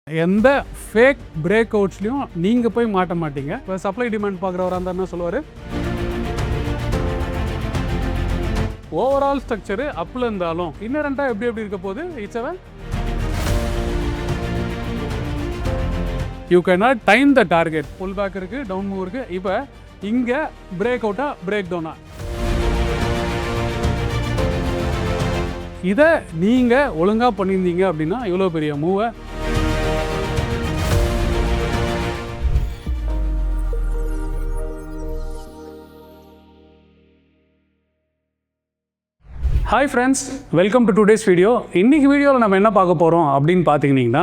எந்த fake break அவுட்ஸ்லையும் நீங்கள் போய் மாட்ட மாட்டீங்க. இப்போ சப்ளை டிமாண்ட் பார்க்குறவராக இருந்தால் என்ன சொல்லுவார், ஓவரால் ஸ்ட்ரக்சரு அப்பில் இருந்தாலும் இன்னரெண்டாக எப்படி இருக்க போகுது, இட்ஸ் அவன் you can not time the target. Pullback இருக்குது, டவுன் மூவ் இருக்குது. இப்போ இங்கே பிரேக் அவுட்டா பிரேக் டவுனா, இதை நீங்கள் ஒழுங்காக பண்ணியிருந்தீங்க அப்படின்னா இவ்வளோ பெரிய மூவை hi friends, welcome to today's video. இன்றைக்கி வீடியோவில் நம்ம என்ன பார்க்க போகிறோம் அப்படின்னு பார்த்தீங்கன்னா,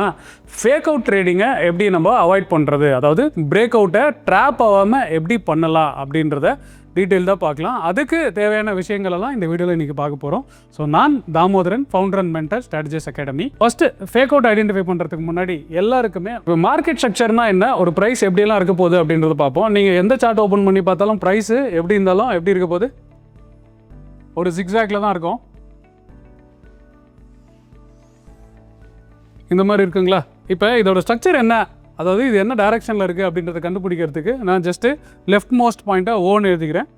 ஃபேக் அவுட் ட்ரேடிங்கை எப்படி நம்ம அவாய்ட் பண்ணுறது, அதாவது பிரேக் அவுட்டை ட்ராப் ஆகாமல் எப்படி பண்ணலாம் அப்படின்றத டீட்டெயில்டாக பார்க்கலாம். அதுக்கு தேவையான விஷயங்களெல்லாம் இந்த வீடியோவில் இன்றைக்கி பார்க்க போகிறோம். ஸோ நான் Damodaran, founder and mentor strategies academy. First fake out identify பண்ணுறதுக்கு முன்னாடி எல்லாருக்குமே மார்க்கெட் ஸ்ட்ரக்சர்னால் என்ன, ஒரு ப்ரைஸ் எப்படியெல்லாம் இருக்க போகுது அப்படின்றத பார்ப்போம். நீங்கள் எந்த சார்ட் ஓப்பன் பண்ணி பார்த்தாலும் ப்ரைஸு எப்படி இருந்தாலும் எப்படி இருக்க போகுது, ஒரு ஜிக்ஸாக்ல தான் இருக்கும். இந்த மாதிரி இருக்குங்களா. இப்போ இதோட ஸ்ட்ரக்சர் என்ன, அதாவது இது என்ன டைரக்ஷனில் இருக்குது அப்படின்றத கண்டுபிடிக்கிறதுக்கு நான் ஜஸ்ட்டு லெஃப்ட் மோஸ்ட் பாயிண்ட்டை ஓன்னு எழுதிக்கிறேன்,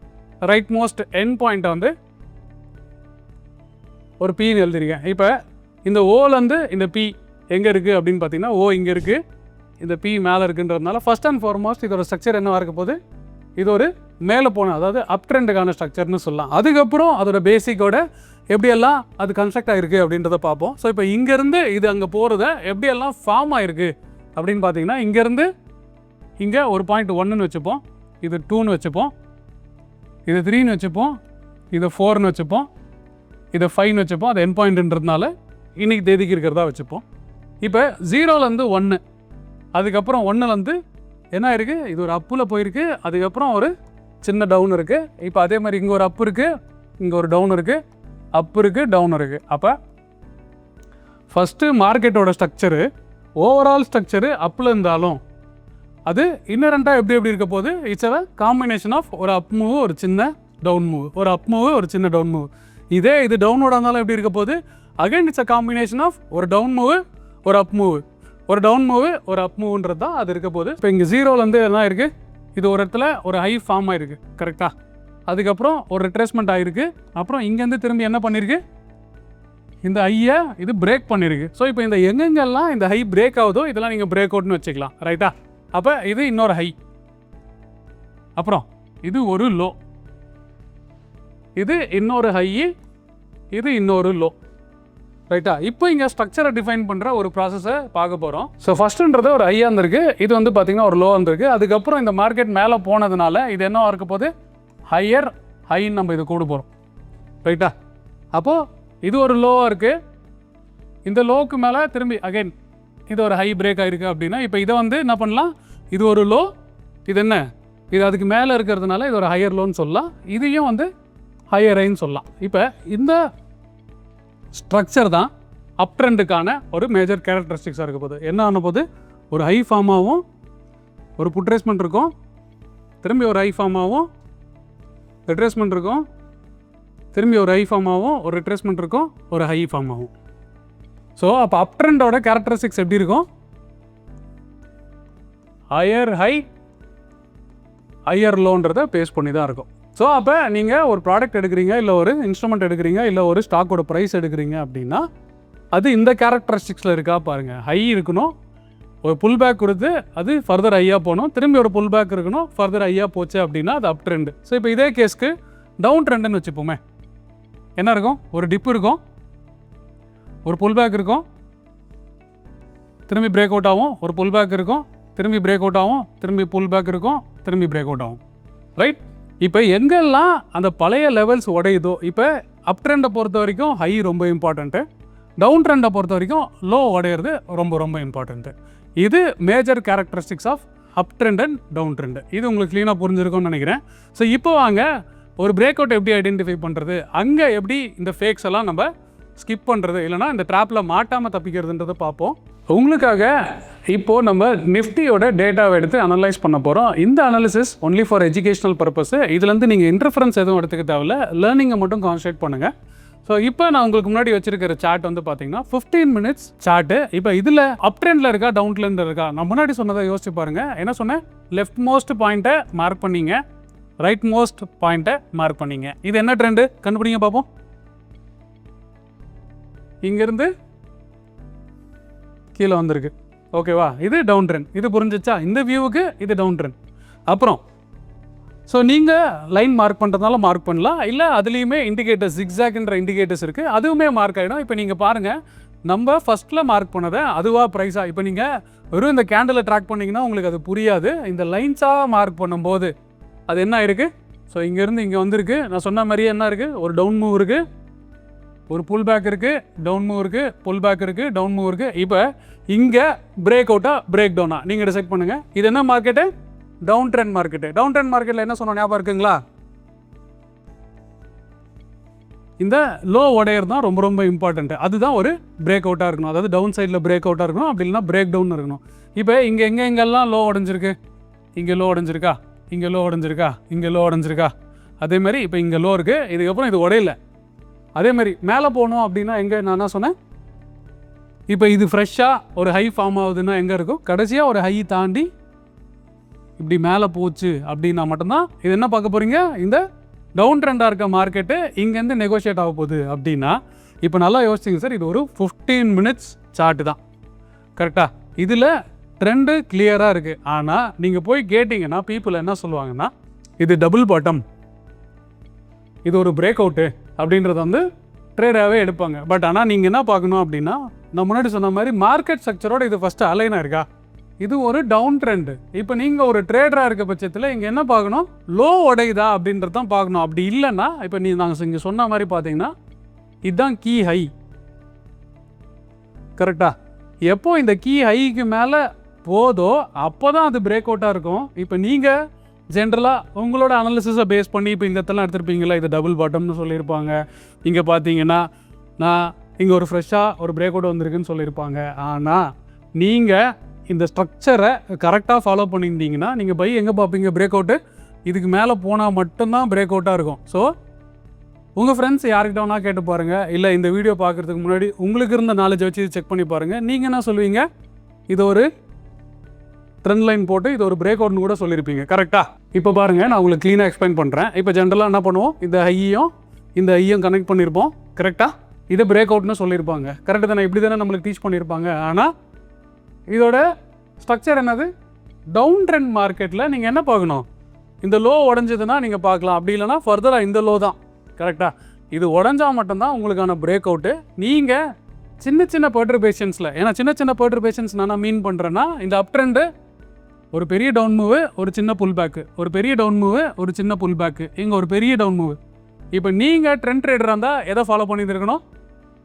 ரைட் மோஸ்ட் என் பாயிண்ட்டை வந்து ஒரு பின்னு எழுதிருக்கேன். இப்போ இந்த ஓலேருந்து இந்த பி எங்கே இருக்குது அப்படின்னு பார்த்தீங்கன்னா, ஓ இங்கே இருக்குது, இந்த பி மேலே இருக்குன்றதுனால ஃபர்ஸ்ட் அண்ட் ஃபார்மோஸ்ட் இதோட ஸ்ட்ரக்சர் என்னவாக இருக்க போகுது, இது ஒரு மேலே போன, அதாவது அப் ட்ரெண்டுக்கான ஸ்ட்ரக்சர்னு சொல்லலாம். அதுக்கப்புறம் அதோட பேசிக்கோட எப்படியெல்லாம் அது கன்ஸ்ட்ரக்ட் ஆகிருக்கு அப்படின்றத பார்ப்போம். ஸோ இப்போ இங்கேருந்து இது அங்கே போகிறத எப்படியெல்லாம் ஃபார்ம் ஆகிருக்கு அப்படின்னு பார்த்தீங்கன்னா, இங்கேருந்து இங்கே ஒரு பாயிண்ட் 1ன்னு வச்சுப்போம், இது 2ன்னு வச்சுப்போம், இது 3ன்னு வச்சுப்போம், இது 4ன்னு வச்சுப்போம், இது 5ன்னு வச்சுப்போம். அது என் பாயிண்ட்ன்றதுனால இன்றைக்கி தேதிக்கு இருக்கிறதா வச்சுப்போம். இப்போ 0லேருந்து 1, அதுக்கப்புறம் 1லேருந்து என்ன இருக்குது, இது ஒரு அப்பில் போயிருக்கு, அதுக்கப்புறம் ஒரு சின்ன டவுன் இருக்குது. இப்போ அதே மாதிரி இங்கே ஒரு அப் இருக்குது, இங்கே ஒரு டவுன் இருக்குது, அப் இருக்குது, டவுன் இருக்குது. அப்போ ஃபஸ்ட்டு மார்க்கெட்டோட ஸ்ட்ரக்சரு, ஓவரால் ஸ்ட்ரக்சரு அப்பில் இருந்தாலும் அது இன்னரெண்டாக எப்படி இருக்க போகுது, இட்ஸ் அ காம்பினேஷன் ஆஃப் ஒரு அப் மூவ், ஒரு சின்ன டவுன் மூவ், ஒரு அப் மூவ், ஒரு சின்ன டவுன் மூவ். இதே இது டவுனோட இருந்தாலும் எப்படி இருக்க போகுது, again it's a combination of ஒரு டவுன் மூவ், ஒரு அப் மூவ், ஒரு டவுன் மூவ், ஒரு அப் மூவ்ன்றது தான் அது இருக்க போகுது. இப்போ இங்கே 0லேருந்து என்ன இருக்குது, இது ஒரு இடத்துல ஒரு ஹை ஃபார்ம் ஆகிருக்கு கரெக்டாக, அதுக்கப்புறம் ஒரு ரிட்ரேஸ்மெண்ட் ஆகிருக்கு, அப்புறம் இங்கேருந்து திரும்பி என்ன பண்ணியிருக்கு, இந்த ஹையை இது பிரேக் பண்ணியிருக்கு. ஸோ இப்போ இந்த எங்கெங்கெல்லாம் இந்த ஹை பிரேக் ஆகுதோ இதெல்லாம் நீங்கள் பிரேக் அவுட்னு வச்சுக்கலாம், ரைட்டா. அப்போ இது இன்னொரு ஹை, அப்புறம் இது ஒரு லோ, இது இன்னொரு ஹை, இது இன்னொரு லோ, ரைட்டா. இப்போ இங்கே ஸ்ட்ரக்சரை டிஃபைன் பண்ணுற ஒரு ப்ராசஸை பார்க்க போகிறோம். ஸோ ஃபஸ்ட்டுன்றது ஒரு ஹையாக இருந்திருக்கு, இது வந்து பார்த்திங்கன்னா ஒரு லோ இருந்திருக்கு. அதுக்கப்புறம் இந்த மார்க்கெட் மேலே போனதுனால இது என்ன இருக்க போது, ஹையர் ஹைன்னு நம்ம இது கூட போகிறோம், ரைட்டா. அப்போது இது ஒரு லோவாக இருக்குது, இந்த லோவுக்கு மேலே திரும்பி அகைன் இது ஒரு ஹை பிரேக் ஆகிருக்கு அப்படின்னா, இப்போ இதை வந்து என்ன பண்ணலாம், இது ஒரு லோ, இது என்ன, இது அதுக்கு மேலே இருக்கிறதுனால இது ஒரு ஹையர் லோன்னு சொல்லலாம், இதையும் வந்து ஹையர் ஹைன்னு சொல்லலாம். இப்போ இந்த ஸ்ட்ரக்சர் தான் அப் ட்ரெண்டுக்கான ஒரு மேஜர் கேரக்டரிஸ்டிக்ஸாக இருக்க போது. என்ன ஆன போது, ஒரு ஹை ஃபார்ம் ஆகும், ஒரு புட்ரேஸ்மெண்ட் இருக்கும், திரும்பி ஒரு ஹை ஃபார்ம் ஆகும், ரிட்ரேஸ்மெண்ட் இருக்கும், திரும்பி ஒரு ஹை ஃபார்ம் ஆகும், ஒரு ரிட்ரேஸ்மெண்ட் இருக்கும், ஒரு ஹை ஃபார்ம் ஆகும். ஸோ அப்போ அப் ட்ரெண்டோட கேரக்டரிஸ்டிக்ஸ் எப்படி இருக்கும், ஹையர் ஹை ஹையர் லோன்றதை பேஸ் பண்ணி தான் இருக்கும். ஸோ அப்போ நீங்கள் ஒரு ப்ராடக்ட் எடுக்கிறீங்க, இல்லை ஒரு இன்ஸ்ட்ருமெண்ட் எடுக்கிறீங்க, இல்லை ஒரு ஸ்டாக்கோட ப்ரைஸ் எடுக்கிறீங்க அப்படின்னா அது இந்த கேரக்டரிஸ்டிக்ஸில் இருக்கா பாருங்கள். ஹை இருக்கணும், ஒரு புல் பேக் கொடுத்து அது ஃபர்தர் ஹையாக போகணும், திரும்பி ஒரு புல் பேக் இருக்கணும், ஃபர்தர் ஹையாக போச்சு அப்படின்னா அது அப் ட்ரெண்டு. ஸோ இப்போ இதே கேஸ்க்கு டவுன் ட்ரெண்டுன்னு வச்சுப்போமே, என்ன இருக்கும், ஒரு டிப் இருக்கும், ஒரு புல் பேக் இருக்கும், திரும்பி பிரேக் அவுட் ஆகும், ஒரு புல் பேக் இருக்கும், திரும்பி பிரேக் அவுட் ஆகும், திரும்பி புல் பேக் இருக்கும், திரும்பி பிரேக் அவுட் ஆகும், ரைட். இப்போ எங்கெல்லாம் அந்த பழைய லெவல்ஸ் உடையுதோ, இப்போ அப் ட்ரெண்டை பொறுத்த வரைக்கும் ஹை ரொம்ப இம்பார்ட்டண்ட்டு, டவுன் ட்ரெண்டை பொறுத்த வரைக்கும் லோ உடையிறது ரொம்ப ரொம்ப இம்பார்ட்டண்ட்டு. இது major characteristics of up trend and down trend. இது உங்களுக்கு க்ளீனாக புரிஞ்சிருக்கும்னு நினைக்கிறேன். ஸோ இப்போ வாங்க ஒரு பிரேக் அவுட் எப்படி ஐடென்டிஃபை பண்ணுறது, அங்கே எப்படி இந்த ஃபேக்ஸ் எல்லாம் நம்ம ஸ்கிப் பண்ணுறது, இல்லைனா இந்த ட்ராப்பில் மாட்டாமல் தப்பிக்கிறதுன்றதை பார்ப்போம். உங்களுக்காக இப்போது நம்ம நிஃப்டியோட டேட்டாவை எடுத்து அனலைஸ் பண்ண போகிறோம். இந்த analysis only for educational purpose. இதுலேருந்து நீங்கள் இன்டர்ஃபரன்ஸ் எதுவும் எடுத்துக்க தேவையில்ல, லேர்னிங்கை மட்டும் கான்சன்ட்ரேட் பண்ணுங்கள். ஸோ இப்போ நான் உங்களுக்கு முன்னாடி வச்சிருக்கிற சார்ட் வந்து பார்த்தீங்கன்னா 15 மினிட்ஸ் சார்ட்டு. இப்போ இதில் அப் ட்ரெண்டில் இருக்கா டவுன் ட்ரெண்டில் இருக்கா? நான் முன்னாடி சொன்னதை யோசிச்சு பாருங்க. என்ன சொன்னேன்? லெஃப்ட் மோஸ்ட் பாயிண்ட்டை மார்க் பண்ணீங்க, ரைட் மோஸ்ட் பாயிண்ட்டை மார்க் பண்ணீங்க. இது என்ன ட்ரெண்டு கண்டுபிடிங்க பார்ப்போம். இங்கேருந்து கீழே வந்திருக்கு, ஓகேவா? இது டவுன் ட்ரெண்ட். இது புரிஞ்சிச்சா? இந்த வியூவுக்கு இது டவுன் ட்ரெண்ட். அப்புறம் ஸோ நீங்கள் லைன் மார்க் பண்ணுறதுனால மார்க் பண்ணலாம், இல்லை அதுலேயுமே இண்டிகேட்டர்ஸ் ஜிக்ஸாக்ன்ற இண்டிகேட்டர்ஸ் இருக்குது, அதுவுமே மார்க் ஆகிடும். இப்போ நீங்கள் பாருங்கள், நம்ம ஃபஸ்ட்டில் மார்க் பண்ணதை அதுவாக ப்ரைஸாக, இப்போ நீங்கள் வெறும் இந்த கேண்டிலை ட்ராக் பண்ணிங்கன்னா உங்களுக்கு அது புரியாது. இந்த லைன்ஸாக மார்க் பண்ணும்போது அது என்ன இருக்குது? ஸோ இங்கேருந்து இங்கே வந்திருக்கு. நான் சொன்ன மாதிரியே என்ன இருக்குது? ஒரு டவுன் மூவ் இருக்குது, ஒரு புல் பேக் இருக்குது, டவுன் மூவ் இருக்குது, புல் பேக் இருக்குது, டவுன் மூவ் இருக்குது. இப்போ இங்கே பிரேக் அவுட்டா பிரேக் டவுனா நீங்கள் டிசைட் பண்ணுங்கள். இது என்ன market? Down trend market. Down trend மார்க்கெட்டில் என்ன சொன்னோம் ஞாபகம் இருக்குங்களா? இந்த லோ உடையர் தான் ரொம்ப ரொம்ப இம்பார்ட்டன்ட்டு. அதுதான் ஒரு பிரேக் அவுட்டாக இருக்கணும், அதாவது டவுன் சைடில் பிரேக் அவுட்டாக இருக்கணும், அப்படி இல்லைனா பிரேக் டவுன் இருக்கணும். இப்போ இங்கே எங்கெங்கெல்லாம் லோ உடஞ்சிருக்கு? இங்கே லோ உடஞ்சிருக்கா, இங்கே லோ உடஞ்சிருக்கா, இங்கே லோ உடஞ்சிருக்கா? அதேமாதிரி இப்போ இங்கே லோ இருக்குது, இதுக்கப்புறம் இது உடையில. அதேமாதிரி மேலே போகணும் அப்படின்னா எங்கே? நான் என்ன சொன்னேன்? இப்போ இது ஃப்ரெஷ்ஷாக ஒரு ஹை ஃபார்ம் ஆகுதுன்னா எங்கே இருக்கும்? கடைசியாக ஒரு ஹை தாண்டி இப்படி மேலே போச்சு அப்படின்னா மட்டும்தான் இது என்ன பார்க்க போகிறீங்க? இந்த டவுன் ட்ரெண்டாக இருக்க மார்க்கெட்டு இங்கேருந்து நெகோஷியேட் ஆக போகுது அப்படின்னா. இப்போ நல்லா யோசிச்சிங்க சார், இது ஒரு 15 மினிட்ஸ் சார்ட்டு தான், கரெக்டாக? இதில் ட்ரெண்டு கிளியராக இருக்குது. ஆனால் நீங்கள் போய் கேட்டிங்கன்னா பீப்புள் என்ன சொல்லுவாங்கன்னா, இது டபுள் பாட்டம், இது ஒரு பிரேக் அவுட்டு அப்படின்றத வந்து ட்ரேடாகவே எடுப்பாங்க. பட் ஆனால் நீங்கள் என்ன பார்க்கணும் அப்படின்னா, நான் முன்னாடி சொன்ன மாதிரி மார்க்கெட் ஸ்ட்ரக்சரோட இது ஃபஸ்ட்டு அலைனாக இருக்கா? இது ஒரு டவுன் ட்ரெண்டு. இப்போ நீங்கள் ஒரு ட்ரேடராக இருக்க பட்சத்தில் இங்கே என்ன பார்க்கணும்? லோ உடையுதா அப்படின்றது தான் பார்க்கணும். அப்படி இல்லைன்னா இப்போ நாங்கள் இங்கே சொன்ன மாதிரி பார்த்தீங்கன்னா இதுதான் கீ ஹை, கரெக்டாக? எப்போ இந்த கீ ஹைக்கு மேலே போதோ அப்போ தான் அது பிரேக் அவுட்டாக இருக்கும். இப்போ நீங்கள் ஜென்ரலாக உங்களோட அனாலிசிஸை பேஸ் பண்ணி இப்போ இந்த இடத்துல எடுத்துருப்பீங்களா, இது டபுள் பாட்டம்னு சொல்லியிருப்பாங்க. இங்கே பார்த்தீங்கன்னா நான் இங்கே ஒரு ஃப்ரெஷ்ஷாக ஒரு பிரேக் அவுட் வந்திருக்குன்னு சொல்லியிருப்பாங்க. ஆனால் நீங்கள் இந்த ஸ்ட்ரக்சரை கரெக்டாக ஃபாலோ பண்ணியிருந்தீங்கன்னா நீங்கள் பை எங்கே பார்ப்பீங்க? பிரேக் அவுட்டு இதுக்கு மேலே போனால் மட்டும்தான் பிரேக் அவுட்டாக இருக்கும். ஸோ உங்கள் ஃப்ரெண்ட்ஸ் யார்கிட்ட வேணால் கேட்டு பாருங்கள், இல்லை இந்த வீடியோ பார்க்குறதுக்கு முன்னாடி உங்களுக்கு இருந்த நாலேஜ் வச்சு செக் பண்ணி பாருங்கள். நீங்கள் என்ன சொல்லுவீங்க? இது ஒரு ட்ரெண்ட் லைன் போட்டு இது ஒரு பிரேக் அவுட்னு கூட சொல்லியிருப்பீங்க, கரெக்டாக? இப்போ பாருங்கள், நான் உங்களுக்கு க்ளீனாக எக்ஸ்பிளைன் பண்ணுறேன். இப்போ ஜென்ரலாக என்ன பண்ணுவோம்? இந்த ஹையும் கனெக்ட் பண்ணியிருப்போம், கரெக்டாக? இதை பிரேக் அவுட்னு சொல்லியிருப்பாங்க, கரெக்டாக தானே? இப்படி தானே நம்மளுக்கு டீச் பண்ணியிருப்பாங்க. ஆனால் இதோட ஸ்ட்ரக்சர் என்னது? டவுன் ட்ரெண்ட் மார்க்கெட்டில் நீங்கள் என்ன பார்க்கணும்? இந்த லோ உடஞ்சதுன்னா நீங்கள் பார்க்கலாம், அப்படி இல்லைனா ஃபர்தராக இந்த லோ தான், கரெக்டாக? இது உடஞ்சால் மட்டும்தான் உங்களுக்கான பிரேக் அவுட்டு. நீங்கள் சின்ன சின்ன பெர்டர்பேஷன்ஸில், ஏன்னா சின்ன சின்ன பெர்டர்பேஷன்ஸ் நான் மீன் பண்ணுறேன்னா, இந்த அப் ட்ரெண்டு ஒரு பெரிய டவுன் மூவு, ஒரு சின்ன புல் பேக்கு, ஒரு பெரிய டவுன் மூவு, ஒரு சின்ன புல் பேக்கு, இங்கே ஒரு பெரிய டவுன் மூவு. இப்போ நீங்கள் ட்ரெண்ட் ட்ரேடராக இருந்தால் எதை ஃபாலோ பண்ணியிருக்கணும்?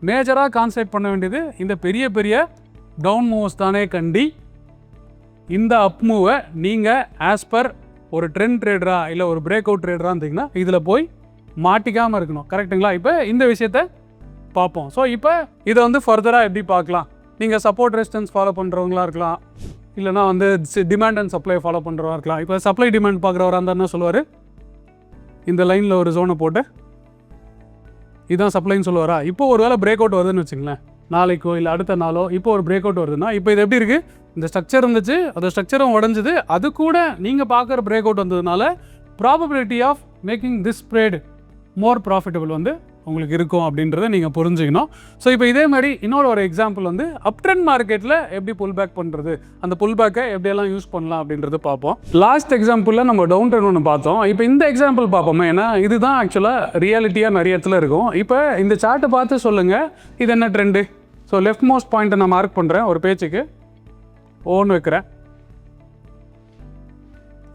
மேஜராக கான்சென்ட்ரேட் பண்ண வேண்டியது இந்த பெரிய பெரிய டவுன் மூவ்ஸ் தானே கண்டி. இந்த அப் மூவை நீங்கள் ஆஸ் பர் ஒரு ட்ரெண்ட் ட்ரேடராக இல்லை ஒரு பிரேக் அவுட் ட்ரேடராக இருந்தீங்கன்னா இதில் போய் மாட்டிக்காமல் இருக்கணும், கரெக்டுங்களா? இப்போ இந்த விஷயத்தை பார்ப்போம். ஸோ இப்போ இதை வந்து ஃபர்தராக எப்படி பார்க்கலாம்? நீங்கள் சப்போர்ட் ரெசிஸ்டன்ஸ் ஃபாலோ பண்ணுறவங்களா இருக்கலாம், இல்லைனா வந்து டிமாண்ட் அண்ட் சப்ளை ஃபாலோ பண்ணுறவா இருக்கலாம். இப்போ சப்ளை டிமாண்ட் பார்க்குறவராக இருந்தால் என்ன சொல்லுவார்? இந்த லைனில் ஒரு ஜோனை போட்டு இதுதான் சப்ளைன்னு சொல்லுவாரா? இப்போ ஒரு வேளை பிரேக் அவுட் வருதுன்னு வச்சுங்களேன், நாளைக்கோ இல்லை அடுத்த நாளோ இப்போ ஒரு பிரேக் அவுட் வருதுன்னா, இப்போ இது எப்படி இருக்குது? இந்த ஸ்ட்ரக்சர் இருந்துச்சு, அந்த ஸ்ட்ரக்சரும் உடஞ்சிது, அது கூட நீங்கள் பார்க்குற பிரேக் அவுட் வந்ததுனால probability of making this trade more profitable வந்து உங்களுக்கு இருக்கும் அப்படின்றத நீங்கள் புரிஞ்சுக்கணும். ஸோ இப்போ இதே மாதிரி இன்னொரு ஒரு எக்ஸாம்பிள் வந்து அப் ட்ரெண்ட் மார்க்கெட்டில் எப்படி புல் பேக் பண்ணுறது, அந்த புல் பேக்கை எப்படியெல்லாம் யூஸ் பண்ணலாம் அப்படின்றது பார்ப்போம். லாஸ்ட் எக்ஸாம்பிளில் நம்ம டவுன் ட்ரெண்ட் ஒன்று பார்த்தோம். இப்போ இந்த எக்ஸாம்பிள் பார்ப்போமே, ஏன்னா இதுதான் ஆக்சுவலாக ரியாலிட்டியாக நிறைய இடத்துல இருக்கும். இப்போ இந்த சார்ட்டை பார்த்து சொல்லுங்கள், இது என்ன ட்ரெண்டு? ஸோ லெஃப்ட் மோஸ்ட் பாயிண்ட்டை நான் மார்க் பண்ணுறேன், ஒரு பேச்சுக்கு ஓன்னு வைக்கிறேன்,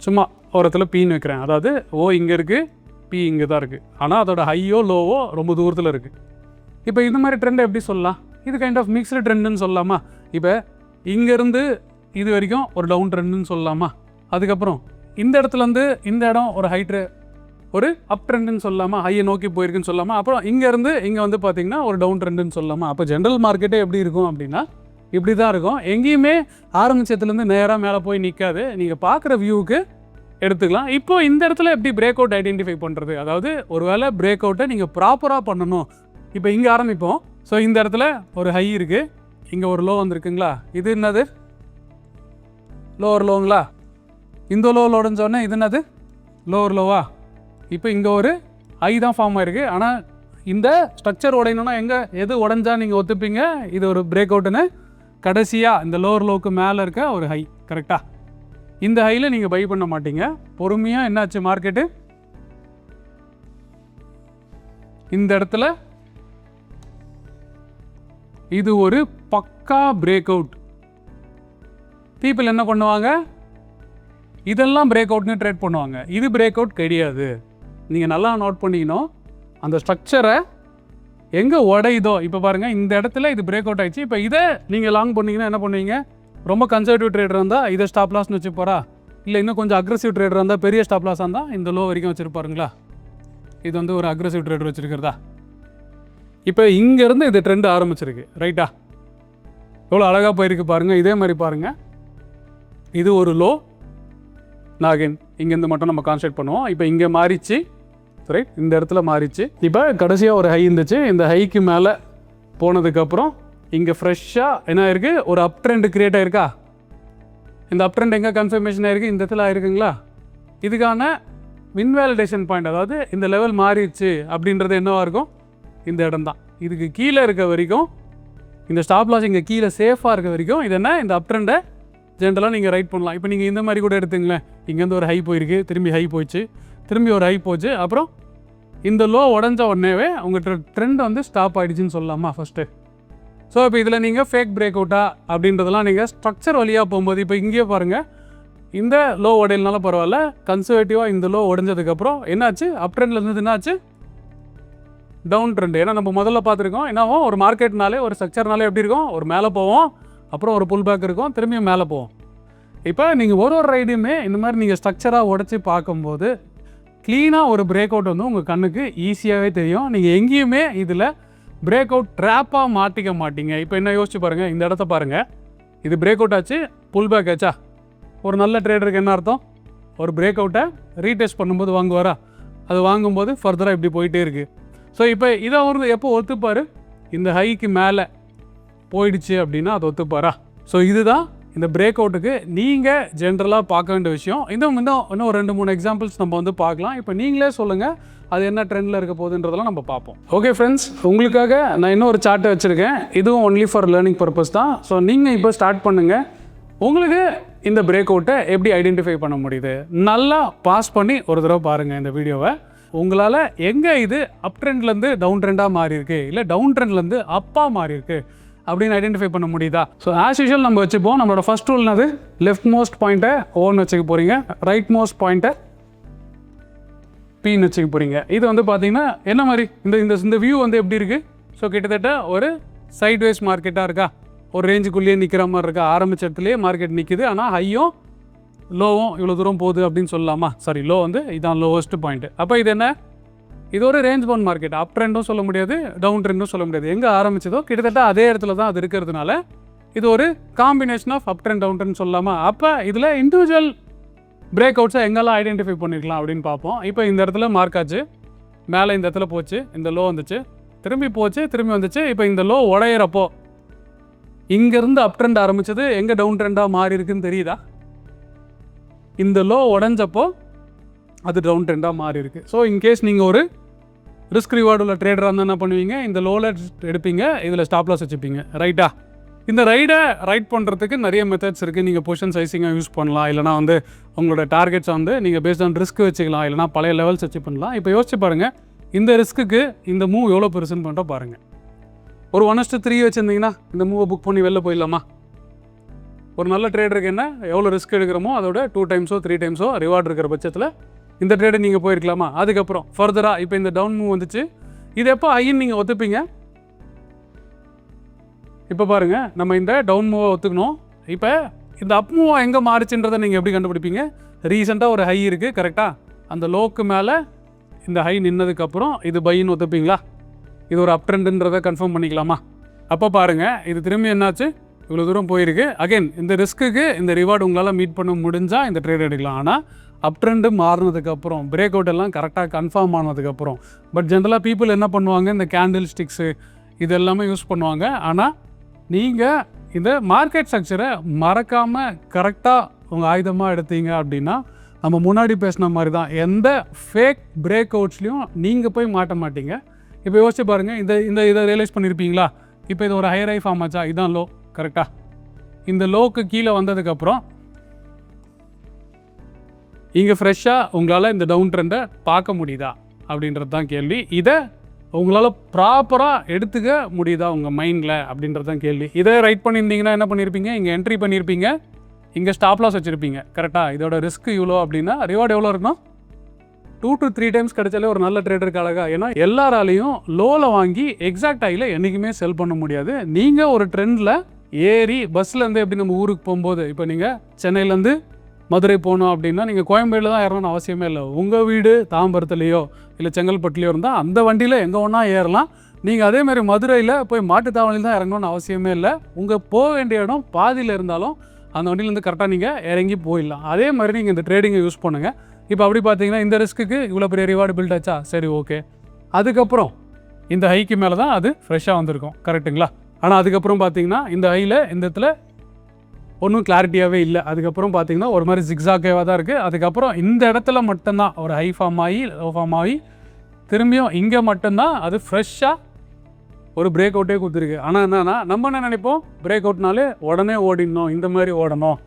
சும்மா ஒரு இடத்துல பீன்னு வைக்கிறேன். அதாவது ஓ இங்கே இருக்குது, பி இங்கே தான் இருக்குது, ஆனால் அதோட ஹையோ லோவோ ரொம்ப தூரத்தில் இருக்குது. இப்போ இந்த மாதிரி ட்ரெண்டை எப்படி சொல்லலாம்? இது கைண்ட் ஆஃப் மிக்ஸ்டு ட்ரெண்டுன்னு சொல்லலாமா? இப்போ இங்கேருந்து இது வரைக்கும் ஒரு டவுன் ட்ரெண்டுன்னு சொல்லலாமா? அதுக்கப்புறம் இந்த இடத்துலேருந்து இந்த இடம் ஒரு ஒரு அப் ட்ரெண்டுன்னு சொல்லலாமா? ஹையை நோக்கி போயிருக்குன்னு சொல்லலாமா? அப்புறம் இங்கேருந்து இங்கே வந்து பார்த்திங்கன்னா ஒரு டவுன் ட்ரெண்டுன்னு சொல்லலாமா? அப்போ ஜென்ரல் மார்க்கெட்டே எப்படி இருக்கும் அப்படின்னா இப்படி தான் இருக்கும். எங்கேயுமே ஆரம்பிச்சதுலேருந்து நேராக மேலே போய் நிற்காது, நீங்கள் பார்க்குற வியூவுக்கு எடுத்துக்கலாம். இப்போ இந்த இடத்துல எப்படி பிரேக் அவுட் ஐடென்டிஃபை பண்ணுறது? அதாவது ஒரு வேளை பிரேக் அவுட்டை நீங்கள் ப்ராப்பராக பண்ணணும், இப்போ இங்கே ஆரம்பிப்போம். ஸோ இந்த இடத்துல ஒரு ஹை இருக்குது, இங்கே ஒரு லோ வந்துருக்குங்களா, இது என்னது லோவர் லோங்களா, இந்த லோவில் உடஞ்சோடனே இது என்னது லோவர் லோவா. இப்போ இங்கே ஒரு ஹை தான் ஃபார்ம் ஆகிருக்கு. ஆனால் இந்த ஸ்ட்ரக்சர் உடையணுன்னா எது உடஞ்சா நீங்கள் ஒத்துப்பீங்க இது ஒரு பிரேக் அவுட்டுன்னு? கடைசியாக இந்த லோவர் லோவுக்கு மேலே இருக்க ஒரு ஹை. கரெக்டாக இந்த ஹையில் நீங்கள் பை பண்ண மாட்டீங்க. பொறுமையாக என்னாச்சு மார்க்கெட்டு இந்த இடத்துல இது ஒரு பக்கா பிரேக் அவுட். பீப்புள் என்ன பண்ணுவாங்க, இதெல்லாம் பிரேக் அவுட்னு ட்ரேட் பண்ணுவாங்க. இது பிரேக் அவுட் கிடையாது. நீங்கள் நல்லா நோட் பண்ணிக்கணும், அந்த ஸ்ட்ரக்சரை எங்கே உடையுதோ. இப்போ பாருங்கள் இந்த இடத்துல இது பிரேக் அவுட் ஆகிடுச்சு. இப்போ இதை நீங்கள் லாங் பண்ணிங்கன்னா என்ன பண்ணுவீங்க, ரொம்ப கன்சர்வேட்டிவ் ட்ரேடர் இருந்தால் இதை ஸ்டாப் லாஸ்னு வச்சுப்பாரா, இல்லை இன்னும் கொஞ்சம் அக்ரெசிவ் ட்ரேடர் இருந்தால் பெரிய ஸ்டாப் லாஸாக இருந்தால் இந்த லோ வரைக்கும் வச்சுருப்பாருங்களா. இது வந்து ஒரு அக்ரெசிவ் ட்ரேடர் வச்சுருக்கிறதா. இப்போ இங்கேருந்து இது ட்ரெண்ட் ஆரம்பிச்சிருக்கு ரைட்டா. எவ்வளோ அழகாக போயிருக்கு பாருங்கள். இதே மாதிரி பாருங்கள், இது ஒரு லோ. நாகின் இங்கேருந்து மட்டும் நம்ம கான்சன்ட்ரேட் பண்ணுவோம். இப்போ இங்கே மாறிச்சு ரைட், இந்த இடத்துல மாறிச்சு. இப்போ கடைசியாக ஒரு ஹை இருந்துச்சு, இந்த ஹைக்கு மேலே போனதுக்கப்புறம் இங்கே ஃப்ரெஷ்ஷாக என்ன ஆயிருக்கு, ஒரு அப் ட்ரெண்ட் க்ரியேட் ஆயிருக்கா. இந்த அப் ட்ரெண்ட் எங்கே கன்ஃபர்மேஷன் ஆயிருக்கு, இந்த இடத்துல ஆயிருக்குங்களா. இதுக்கான இன்வேலிடேஷன் பாயிண்ட், அதாவது இந்த லெவல் மாறிடுச்சு அப்படின்றது என்னவாக இருக்கும், இந்த இடம் தான். இதுக்கு கீழே இருக்க வரைக்கும் இந்த ஸ்டாப் லாஸ் இங்கே கீழே சேஃபாக இருக்க வரைக்கும் இது என்ன, இந்த அப் ட்ரெண்டை ஜென்ரலாக நீங்கள் ரைட் பண்ணலாம். இப்போ நீங்கள் இந்த மாதிரி கூட எடுத்துங்களேன், இங்கேருந்து ஒரு ஹை போயிருக்கு, திரும்பி ஹை போயிடுச்சு, திரும்பி ஒரு ஹை போச்சு, அப்புறம் இந்த லோ உடஞ்ச உடனேவே உங்கள் ட்ரெண்ட் வந்து ஸ்டாப் ஆகிடுச்சின்னு சொல்லலாமா ஃபஸ்ட்டு. ஸோ இப்போ இதில் நீங்கள் ஃபேக் பிரேக் அவுட்டா அப்படின்றதெல்லாம் நீங்கள் ஸ்ட்ரக்சர் வழியாக போகும்போது இப்போ இங்கேயே பாருங்கள், இந்த லோ உடையினால பரவாயில்ல, கன்சர்வேட்டிவாக இந்த லோ உடஞ்சதுக்கப்புறம் என்னாச்சு, அப் ட்ரெண்டில் இருந்தது என்னாச்சு, டவுன் ட்ரெண்ட். ஏன்னா நம்ம முதல்ல பார்த்துருக்கோம் என்னாவும், ஒரு மார்க்கெட்னாலே ஒரு ஸ்ட்ரக்சர்னாலே எப்படி இருக்கும், ஒரு மேலே போவோம், அப்புறம் ஒரு புல் பேக் இருக்கும், திரும்பியும் மேலே போவோம். இப்போ நீங்கள் ஒரு ரைடுமே இந்த மாதிரி நீங்கள் ஸ்ட்ரக்சராக உடச்சி பார்க்கும்போது க்ளீனாக ஒரு பிரேக் அவுட் வந்து உங்கள் கண்ணுக்கு ஈஸியாகவே தெரியும். நீங்கள் எங்கேயுமே இதில் பிரேக் அவுட் ட்ராப்பாக மாட்டிக்க மாட்டீங்க. இப்போ என்ன யோசிச்சு பாருங்கள், இந்த இடத்த பாருங்கள், இது பிரேக் அவுட் ஆச்சு, புல் பேக் ஆச்சா. ஒரு நல்ல ட்ரேடருக்கு என்ன அர்த்தம், ஒரு பிரேக் அவுட்டை ரீடெஸ்ட் பண்ணும்போது வாங்குவாரா, அது வாங்கும்போது ஃபர்தராக இப்படி போயிட்டே இருக்குது. ஸோ இப்போ இதை அவர் எப்போ ஒத்துப்பார், இந்த ஹைக்கு மேலே போயிடுச்சு அப்படின்னா அது ஒத்துப்பாரா. ஸோ இதுதான் இந்த பிரேக் அவுட்டுக்கு நீங்கள் ஜென்ரலாக பார்க்க வேண்டிய விஷயம். இன்னும் ஒரு 2-3 எக்ஸாம்பிள்ஸ் நம்ம வந்து பார்க்கலாம். இப்போ நீங்களே சொல்லுங்கள் அது என்ன ட்ரெண்டில் இருக்க போகுதுன்றதெல்லாம் நம்ம பார்ப்போம். ஓகே ஃப்ரெண்ட்ஸ், உங்களுக்காக நான் இன்னும் ஒரு சார்ட்டை வச்சுருக்கேன். இதுவும் ஒன்லி ஃபார் லேர்னிங் பர்பஸ் தான். ஸோ நீங்கள் இப்போ ஸ்டார்ட் பண்ணுங்கள். உங்களுக்கு இந்த பிரேக் அவுட்டை எப்படி ஐடென்டிஃபை பண்ண முடியுது, நல்லா பாஸ் பண்ணி ஒரு தடவை பாருங்கள் இந்த வீடியோவை. உங்களால் எங்கே இது அப் ட்ரெண்ட்லேருந்து டவுன் ட்ரெண்டாக மாறி இருக்கு, இல்லை டவுன் ட்ரெண்ட்லேருந்து அப்பாக மாறி இருக்கு அப்படின்னு ஐடென்டிஃபை பண்ண முடியுதா. ஸோ ஆஸ் யூஷுவல் நம்ம வச்சுப்போம். நம்மளோட ஃபர்ஸ்ட் ரூல் என்னது, லெஃப்ட் மோஸ்ட் பாயிண்ட்டை ஓன்னு வச்சுக்க போகிறீங்க, ரைட் மோஸ்ட் பாயிண்ட்டை பின்னு வச்சுக்க போகிறீங்க. இது வந்து பார்த்தீங்கன்னா என்ன மாதிரி இந்த வியூ வந்து எப்படி இருக்குது. ஸோ கிட்டத்தட்ட ஒரு சைட்வேஸ் மார்க்கெட்டாக இருக்கா, ஒரு ரேஞ்சுக்குள்ளேயே நிற்கிற மாதிரி இருக்கா. ஆரம்பிச்ச இடத்துலேயே மார்க்கெட் நிற்குது, ஆனால் ஹையும் லோவும் இவ்வளோ தூரம் போகுது அப்படின்னு சொல்லலாமா. சாரி, லோ வந்து இதான் லோவஸ்ட் பாயிண்ட்டு. அப்போ இது என்ன, இது ஒரு ரேஞ்ச் பவுண்ட் மார்க்கெட். அப் ட்ரெண்டும் சொல்ல முடியாது, டவுன் ட்ரெண்டும் சொல்ல முடியாது. எங்கே ஆரம்பிச்சதோ கிட்டத்தட்ட அதே இடத்துல தான் அது இருக்கிறதுனால இது ஒரு combination of up trend down trend சொல்லலாமா. அப்போ இதில் இண்டிவிஜுவல் பிரேக் அவுட்ஸை எங்கெல்லாம் ஐடென்டிஃபை பண்ணிருக்கலாம் அப்படின்னு பார்ப்போம். இப்போ இந்த இடத்துல மார்க் ஆச்சு, மேலே இந்த இடத்துல போச்சு, இந்த லோ வந்துச்சு, திரும்பி போச்சு, திரும்பி வந்துச்சு. இப்போ இந்த லோ உடையிறப்போ இங்கேருந்து அப் ட்ரெண்ட் ஆரம்பிச்சது எங்கே டவுன் ட்ரெண்டாக மாறி இருக்குன்னு தெரியுதா. இந்த லோ உடஞ்சப்போ அது டவுன் ட்ரெண்டாக மாறி இருக்குது. ஸோ இன்கேஸ் நீங்கள் ஒரு ரிஸ்க் ரிவார்டு உள்ள ட்ரேடராக இருந்தால் என்ன பண்ணுவீங்க, இந்த லோவில் எடுப்பீங்க, இதில் ஸ்டாப் லாஸ் வச்சுப்பீங்க ரைட்டா. இந்த ரைடை ரைட் பண்ணுறதுக்கு நிறைய மெத்தட்ஸ் இருக்குது. நீங்கள் பொசிஷன் சைஸிங்காக யூஸ் பண்ணலாம், இல்லைனா வந்து உங்களோட டார்கெட்ஸை வந்து நீங்கள் பேஸ்ட் ஆன் ரிஸ்க் வச்சுக்கலாம், இல்லைனா பழைய லெவல்ஸ் வச்சு பண்ணலாம். இப்போ யோசிச்சு பாருங்கள், இந்த ரிஸ்க்குக்கு இந்த மூவ் எவ்வளோ பெருசுன்னு பண்ணுறோம் பாருங்கள். ஒரு 1:3 வச்சுருந்தீங்கன்னா இந்த மூவை புக் பண்ணி வெளில போயிடலாமா. ஒரு நல்ல ட்ரேடருக்கு என்ன எவ்வளோ ரிஸ்க் எடுக்கிறோமோ அதோட 2 டைம்ஸோ 3 டைம்ஸோ ரிவார்டு இருக்கிற பட்சத்தில் இந்த ட்ரேடை நீங்கள் போயிருக்கலாமா. அதுக்கப்புறம் ஃபர்தராக இப்போ இந்த டவுன் மூவ் வந்துச்சு, இது எப்போ ஐன்னு நீங்கள் ஒத்துப்பீங்க. இப்போ பாருங்கள், நம்ம இந்த டவுன் மூவை ஒத்துக்கணும். இப்போ இந்த அப் மூவாக எங்கே மாறிச்சுன்றதை நீங்கள் எப்படி கண்டுபிடிப்பீங்க. ரீசெண்டாக ஒரு ஹை இருக்குது கரெக்டாக, அந்த லோக்கு மேலே இந்த ஹை நின்னதுக்கப்புறம் இது பைன்னு ஒத்துப்பீங்களா. இது ஒரு அப் ட்ரெண்டுன்றதை கன்ஃபார்ம் பண்ணிக்கலாமா. அப்போ பாருங்கள், இது திரும்பி என்னாச்சு, இவ்வளோ தூரம் போயிருக்கு. அகைன் இந்த ரிஸ்க்குக்கு இந்த ரிவார்டு உங்களால் மீட் பண்ண முடிஞ்சால் இந்த ட்ரேட் எடுக்கலாம். ஆனால் அப் ட்ரெண்டு மாறினதுக்கப்புறம் பிரேக் அவுட் எல்லாம் கரெக்டாக கன்ஃபார்ம் ஆனதுக்கப்புறம். பட் ஜென்ரலாக பீப்புள் என்ன பண்ணுவாங்க, இந்த கேண்டில் ஸ்டிக்ஸு இது எல்லாமே யூஸ் பண்ணுவாங்க. ஆனால் நீங்கள் இந்த மார்க்கெட் ஸ்ட்ரக்சரை மறக்காமல் கரெக்டாக உங்கள் ஆயுதமாக எடுத்தீங்க அப்படின்னா நம்ம முன்னாடி பேசின மாதிரி தான் எந்த ஃபேக் பிரேக் அவுட்ஸ்லையும் நீங்கள் போய் மாட்ட மாட்டீங்க. இப்போ யோசிச்சு பாருங்கள், இதை ரியலைஸ் பண்ணியிருப்பீங்களா? இப்போ இது ஒரு ஹையர் ஹை ஃபார்ம் ஆச்சா, இதுதான் லோ கரெக்டாக. இந்த லோக்கு கீழே வந்ததுக்கப்புறம் இங்கே ஃப்ரெஷ்ஷாக உங்களால் இந்த டவுன் ட்ரெண்டை பார்க்க முடியுதா அப்படின்றது தான் கேள்வி. இதை உங்களால் ப்ராப்பராக எடுத்துக்க முடியுதா உங்கள் மைண்டில் அப்படின்றது தான் கேள்வி. இதை ரைட் பண்ணியிருந்தீங்கன்னா என்ன பண்ணியிருப்பீங்க, இங்கே என்ட்ரி பண்ணியிருப்பீங்க, இங்கே ஸ்டாப் லாஸ் வச்சுருப்பீங்க கரெக்டாக. இதோட ரிஸ்க் இவ்வளோ அப்படின்னா ரிவார்டு எவ்வளோ இருக்கணும்? 2 to 3 டைம்ஸ் கிடைச்சாலே ஒரு நல்ல ட்ரேடருக்கு அழகாக. ஏன்னா எல்லாராலையும் லோவில் வாங்கி எக்ஸாக்ட் ஆகியில் என்றைக்குமே செல் பண்ண முடியாது. நீங்கள் ஒரு ட்ரெண்டில் ஏறி பஸ்லேருந்து எப்படி நம்ம ஊருக்கு போகும்போது, இப்போ நீங்கள் சென்னையிலேருந்து மதுரை போகணும் அப்படின்னா நீங்கள் கோயம்பேடில் தான் ஏறணும்னு அவசியமே இல்லை. உங்கள் வீடு தாம்பரத்துலேயோ இல்லை செங்கல்பட்டுலேயோ இருந்தால் அந்த வண்டியில் எங்கே ஒன்றா ஏறலாம். நீங்கள் அதேமாதிரி மதுரையில் போய் மாட்டுத்தாவணியில் தான் இறங்கணும்னு அவசியமே இல்லை. உங்கள் போக வேண்டிய இடம் பாதியில் இருந்தாலும் அந்த வண்டியிலேருந்து கரெக்டாக நீங்கள் இறங்கி போயிடலாம். அதே மாதிரி நீங்கள் இந்த ட்ரேடிங்கை யூஸ் பண்ணுங்கள். இப்போ அப்படி பார்த்தீங்கன்னா இந்த ரிஸ்க்குக்கு இவ்வளோ பெரிய ரிவார்டு பில்ட் ஆச்சா, சரி ஓகே. அதுக்கப்புறம் இந்த ஹைக்கு மேலே தான் அது ஃப்ரெஷ்ஷாக வந்திருக்கும் கரெக்டுங்களா. ஆனால் அதுக்கப்புறம் பார்த்தீங்கன்னா இந்த ஹையில் இந்த இடத்துல ஒன்றும் கிளாரிட்டியாகவே இல்லை. அதுக்கப்புறம் பார்த்தீங்கன்னா ஒரு மாதிரி ஜிக்ஸாக்கேவாக தான் இருக்குது. அதுக்கப்புறம் இந்த இடத்துல மட்டும்தான் ஒரு ஹை ஃபார்ம் ஆகி லோ ஃபார்ம் ஆகி திரும்பியும் இங்கே மட்டும்தான் அது ஃப்ரெஷ்ஷாக ஒரு பிரேக் அவுட்டே கொடுத்துருக்கு. ஆனால் என்னன்னா நம்ம என்ன நினைப்போம், பிரேக் அவுட்னாலே உடனே ஓடிடணும், இந்த மாதிரி ஓடணும்.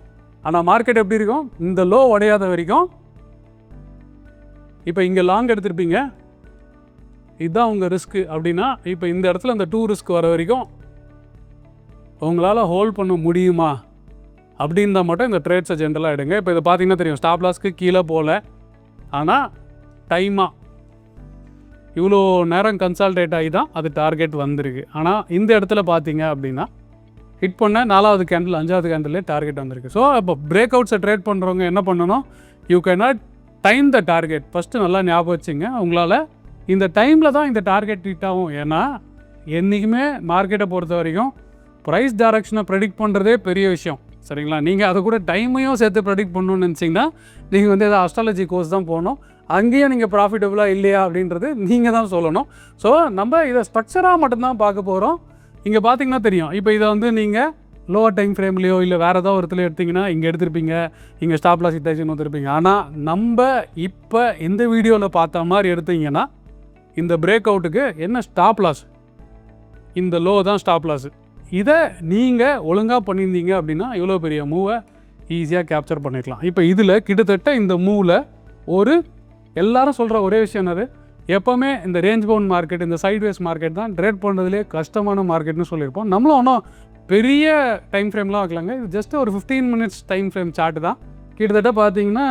ஆனால் மார்க்கெட் எப்படி இருக்கும், இந்த லோ உடையாத வரைக்கும். இப்போ இங்கே லாங் எடுத்திருப்பீங்க, இதுதான் உங்கள் ரிஸ்க்கு அப்படின்னா இப்போ இந்த இடத்துல அந்த 2 ரிஸ்க் வர வரைக்கும் உங்களால் ஹோல்ட் பண்ண முடியுமா அப்படின்னா மட்டும் இந்த ட்ரேட்ஸை ஜென்ரலாக எடுங்க. இப்போ இதை பார்த்தீங்கன்னா தெரியும், ஸ்டாப் லாஸ்க்கு கீழே போகல, ஆனால் டைமாக இவ்வளோ நேரம் கன்சால்டேட் ஆகி தான் அது டார்கெட் வந்திருக்கு. ஆனால் இந்த இடத்துல பார்த்தீங்க அப்படின்னா ஹிட் பண்ண 4வது கேண்டில் 5வது கேண்டிலே டார்கெட் வந்திருக்கு. ஸோ இப்போ பிரேக் அவுட்ஸை ட்ரேட் பண்ணுறவங்க என்ன பண்ணணும், you can not time the target. First நல்லா ஞாபகம் வச்சுங்க, உங்களால் இந்த டைமில் தான் இந்த டார்கெட் ஹிட் ஆகும். ஏன்னா என்றைக்குமே மார்க்கெட்டை பொறுத்த வரைக்கும் ப்ரைஸ் டைரக்ஷனை ப்ரெடிக்ட் பண்ணுறதே பெரிய விஷயம் சரிங்களா. நீங்கள் அதை கூட டைமையும் சேர்த்து ப்ரெடிக்ட் பண்ணணும்னு நினச்சிங்கன்னா நீங்கள் வந்து எதாவது அஸ்ட்ராலஜி கோர்ஸ் தான் போகணும். அங்கேயும் நீங்கள் ப்ராஃபிட்டபுளாக இல்லையா அப்படின்றது நீங்கள் தான் சொல்லணும். ஸோ நம்ம இதை ஸ்ட்ரக்சராக மட்டும்தான் பார்க்க போகிறோம். இங்கே பார்த்தீங்கன்னா தெரியும், இப்போ இதை வந்து நீங்கள் லோவர் டைம் ஃப்ரேம்லேயோ இல்லை வேறு ஏதாவது ஒருத்தில் எடுத்திங்கன்னா இங்கே எடுத்திருப்பீங்க, இங்கே ஸ்டாப் லாஸ் இட்டாச்சுன்னு வந்துருப்பீங்க. ஆனால் நம்ம இப்போ இந்த வீடியோவில் பார்த்த மாதிரி எடுத்தீங்கன்னா இந்த பிரேக் அவுட்டுக்கு என்ன ஸ்டாப் லாஸ், இந்த லோ தான் ஸ்டாப் லாஸு. இதை நீங்கள் ஒழுங்காக பண்ணியிருந்தீங்க அப்படின்னா இவ்வளோ பெரிய மூவை ஈஸியாக கேப்சர் பண்ணிக்கலாம். இப்போ இதில் கிட்டத்தட்ட இந்த மூவில் ஒரு எல்லாரும் சொல்கிற ஒரே விஷயம் என்னது, எப்போவுமே இந்த ரேஞ்ச் பவுண்ட் மார்க்கெட், இந்த சைட்வேஸ் மார்க்கெட் தான் ட்ரேட் பண்ணுறதுலே கஷ்டமான மார்க்கெட்னு சொல்லியிருப்போம். நம்மளும் ஒன்றும் பெரிய டைம் ஃப்ரேம்லாம் வைக்கலாங்க, இது ஜஸ்ட் ஒரு 15 மினிட்ஸ் டைம் ஃப்ரேம் சார்ட்டு தான். கிட்டத்தட்ட பார்த்தீங்கன்னா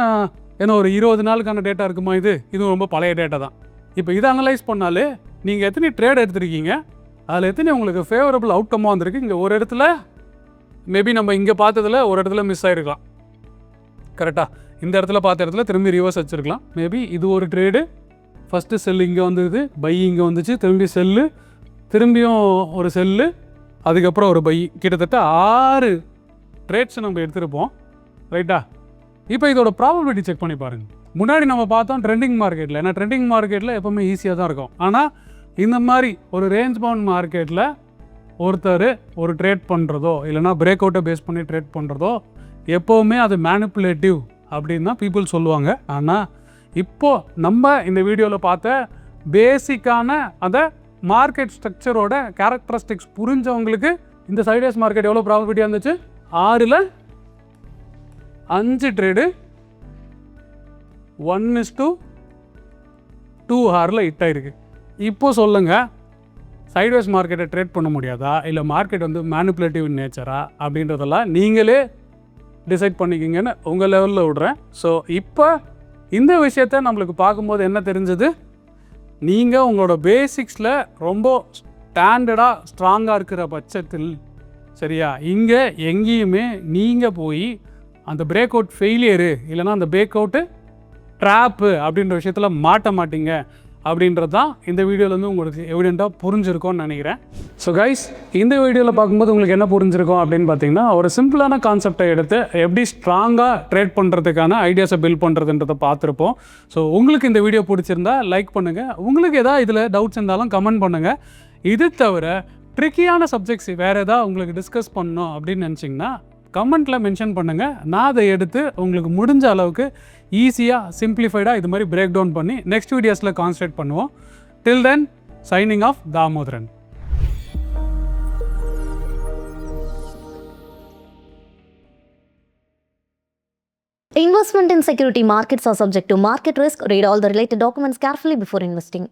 ஏன்னா ஒரு 20 நாளுக்கான டேட்டா இருக்குமா, இது ரொம்ப பழைய டேட்டா தான். இப்போ இதை அனலைஸ் பண்ணாலே நீங்கள் எத்தனை ட்ரேட் எடுத்துருக்கீங்க, அதில் எத்தனை உங்களுக்கு ஃபேவரபிள் அவுட்கம்மாக வந்திருக்கு. இங்கே ஒரு இடத்துல மேபி நம்ம இங்கே பார்த்ததில் ஒரு இடத்துல மிஸ் ஆகிருக்கலாம் கரெக்டாக. இந்த இடத்துல பார்த்த இடத்துல திரும்பி ரிவர்ஸ் வச்சுருக்கலாம். மேபி இது ஒரு ட்ரேடு, ஃபஸ்ட்டு செல்லு இங்கே வந்துது, பை இங்கே வந்துச்சு, திரும்பி செல்லு, திரும்பியும் ஒரு செல்லு, அதுக்கப்புறம் ஒரு பை. கிட்டத்தட்ட 6 ட்ரேட்ஸ் நம்ம எடுத்துருப்போம் ரைட்டா. இப்போ இதோட ப்ராபபிலிட்டி செக் பண்ணி பாருங்கள். முன்னாடி நம்ம பார்த்தோம் ட்ரெண்டிங் மார்க்கெட்டில், ஏன்னா ட்ரெண்டிங் மார்க்கெட்டில் எப்போவுமே ஈஸியாக தான் இருக்கும். ஆனால் இந்த மாதிரி ஒரு ரேஞ்ச் பவுண்ட் மார்க்கெட்டில் ஒருத்தர் ஒரு ட்ரேட் பண்ணுறதோ இல்லைனா பிரேக் அவுட்டை பேஸ் பண்ணி ட்ரேட் பண்ணுறதோ எப்போவுமே அது மேனிப்புலேட்டிவ் அப்படின்னு தான் பீப்புள் சொல்லுவாங்க. ஆனால் இப்போது நம்ம இந்த வீடியோவில் பார்த்த பேசிக்கான அந்த மார்க்கெட் ஸ்ட்ரக்சரோட கேரக்டரிஸ்டிக்ஸ் புரிஞ்சவங்களுக்கு இந்த சைடேஸ் மார்க்கெட் எவ்வளோ ப்ராபபிலிட்டியாக இருந்துச்சு, 6ல் 5 ட்ரேடு 1:2 ஹாரில் ஹிட் ஆகிருக்கு. இப்போ சொல்லுங்கள், சைட்வேஸ் மார்க்கெட்டை ட்ரேட் பண்ண முடியாதா, இல்லை மார்க்கெட் வந்து மேனிப்புலேட்டிவ் நேச்சரா அப்படின்றதெல்லாம் நீங்களே டிசைட் பண்ணிக்கிங்கன்னு உங்கள் லெவலில் விடுறேன். ஸோ இப்போ இந்த விஷயத்த நம்மளுக்கு பார்க்கும்போது என்ன தெரிஞ்சது, நீங்கள் உங்களோட பேசிக்ஸில் ரொம்ப ஸ்டாண்டர்டாக ஸ்ட்ராங்காக இருக்கிற பட்சத்தில் சரியா, இங்கே எங்கேயுமே நீங்கள் போய் அந்த பிரேக் அவுட் ஃபெயிலியரு இல்லைனா அந்த பிரேக் அவுட்டு ட்ராப்பு அப்படின்ற விஷயத்தில் மாட்ட மாட்டீங்க அப்படின்றது தான் இந்த வீடியோலேருந்து உங்களுக்கு எவிடெண்ட்டாக புரிஞ்சிருக்கும்னு நினைக்கிறேன். ஸோ கைஸ், இந்த வீடியோவில் பார்க்கும்போது உங்களுக்கு என்ன புரிஞ்சிருக்கும் அப்படின்னு பார்த்தீங்கன்னா, ஒரு சிம்பிளான கான்செப்டை எடுத்து எப்படி ஸ்ட்ராங்காக ட்ரேட் பண்ணுறதுக்கான ஐடியாஸை பில்ட் பண்ணுறதுன்றதை பார்த்துருப்போம். ஸோ உங்களுக்கு இந்த வீடியோ பிடிச்சிருந்தா லைக் பண்ணுங்கள். உங்களுக்கு எதாவது இதில் டவுட்ஸ் இருந்தாலும் கமெண்ட் பண்ணுங்கள். இது தவிர ட்ரிக்கியான சப்ஜெக்ட்ஸ் வேறு எதாவது உங்களுக்கு டிஸ்கஸ் பண்ணணும் அப்படின்னு நினச்சிங்கன்னா கமெண்ட்டில் மென்ஷன் பண்ணுங்கள். நான் அதை எடுத்து உங்களுக்கு முடிஞ்ச அளவுக்கு ஈஸியாக சிம்பிளிஃபைடாக இது மாதிரி பிரேக் டவுன் பண்ணி நெக்ஸ்ட் வீடியோஸில் கான்சன்ட்ரேட் பண்ணுவோம். Till then, signing off, Damodaran. Investment in security markets are subject to market risk. Read all the related documents carefully before investing.